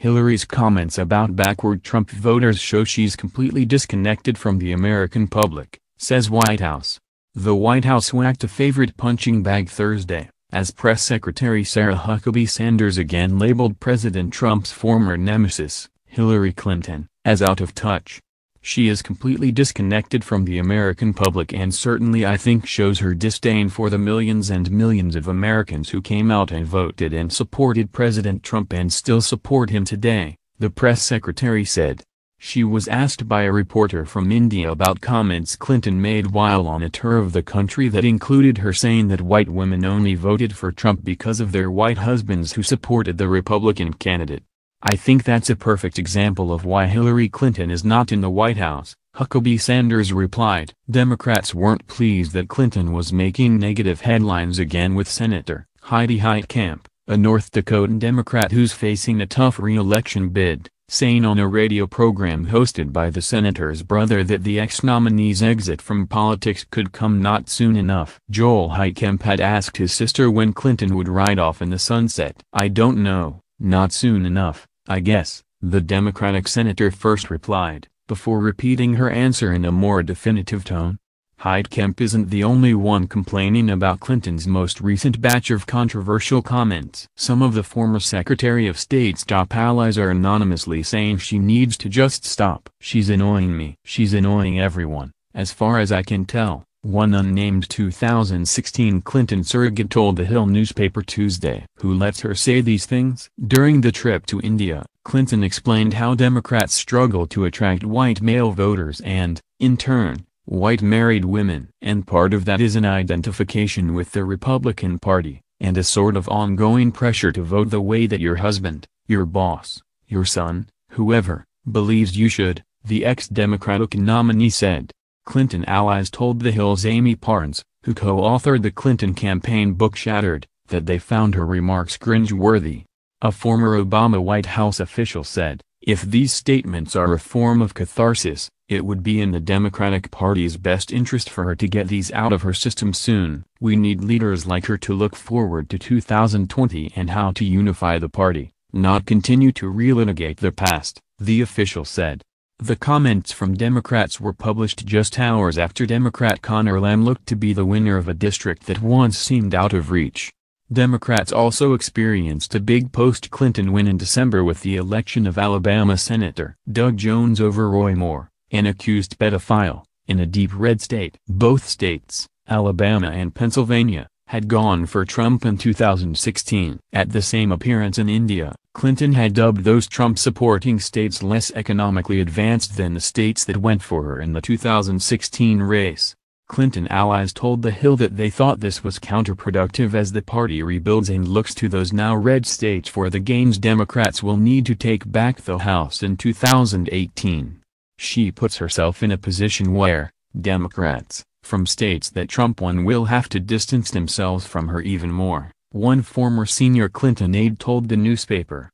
Hillary's comments about backward Trump voters show she's completely disconnected from the American public, says White House. The White House whacked a favorite punching bag Thursday, as Press Secretary Sarah Huckabee Sanders again labeled President Trump's former nemesis, Hillary Clinton, as out of touch. She is completely disconnected from the American public and certainly I think shows her disdain for the millions and millions of Americans who came out and voted and supported President Trump and still support him today, the press secretary said. She was asked by a reporter from India about comments Clinton made while on a tour of the country that included her saying that white women only voted for Trump because of their white husbands who supported the Republican candidate. I think that's a perfect example of why Hillary Clinton is not in the White House, Huckabee Sanders replied. Democrats weren't pleased that Clinton was making negative headlines again with Senator Heidi Heitkamp, a North Dakotan Democrat who's facing a tough re-election bid, saying on a radio program hosted by the senator's brother that the ex-nominee's exit from politics could come not soon enough. Joel Heitkamp had asked his sister when Clinton would ride off in the sunset. I don't know, not soon enough, I guess, the Democratic senator first replied, before repeating her answer in a more definitive tone. Heitkamp isn't the only one complaining about Clinton's most recent batch of controversial comments. Some of the former Secretary of State's top allies are anonymously saying she needs to just stop. She's annoying me. She's annoying everyone, as far as I can tell, one unnamed 2016 Clinton surrogate told the Hill newspaper Tuesday. Who lets her say these things? During the trip to India, Clinton explained how Democrats struggle to attract white male voters and, in turn, white married women. And part of that is an identification with the Republican Party, and a sort of ongoing pressure to vote the way that your husband, your boss, your son, whoever, believes you should, the ex-Democratic nominee said. Clinton allies told The Hill's Amy Parnes, who co-authored the Clinton campaign book Shattered, that they found her remarks cringe-worthy. A former Obama White House official said, if these statements are a form of catharsis, it would be in the Democratic Party's best interest for her to get these out of her system soon. We need leaders like her to look forward to 2020 and how to unify the party, not continue to relitigate the past, the official said. The comments from Democrats were published just hours after Democrat Conor Lamb looked to be the winner of a district that once seemed out of reach. Democrats also experienced a big post-Clinton win in December with the election of Alabama Senator Doug Jones over Roy Moore, an accused pedophile, in a deep red state. Both states, Alabama and Pennsylvania, had gone for Trump in 2016. At the same appearance in India, Clinton had dubbed those Trump-supporting states less economically advanced than the states that went for her in the 2016 race. Clinton allies told The Hill that they thought this was counterproductive as the party rebuilds and looks to those now red states for the gains Democrats will need to take back the House in 2018. She puts herself in a position where, Democrats, from states that Trump won will have to distance themselves from her even more, one former senior Clinton aide told the newspaper.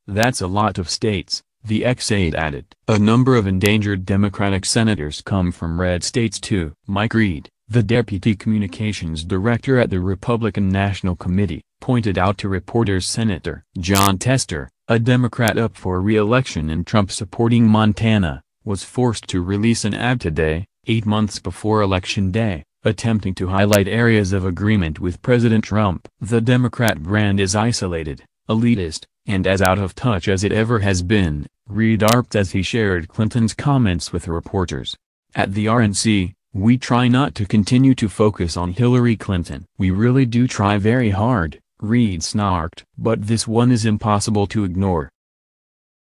That's a lot of states, the ex-aide added. A number of endangered Democratic senators come from red states too. Mike Reed, the deputy communications director at the Republican National Committee, pointed out to reporters Senator John Tester, a Democrat up for re-election in Trump-supporting Montana, was forced to release an ad today, 8 months before Election Day, attempting to highlight areas of agreement with President Trump. The Democrat brand is isolated, elitist, and as out of touch as it ever has been, Reed arped as he shared Clinton's comments with reporters. At the RNC, we try not to continue to focus on Hillary Clinton. We really do try very hard, Reed snarked. But this one is impossible to ignore.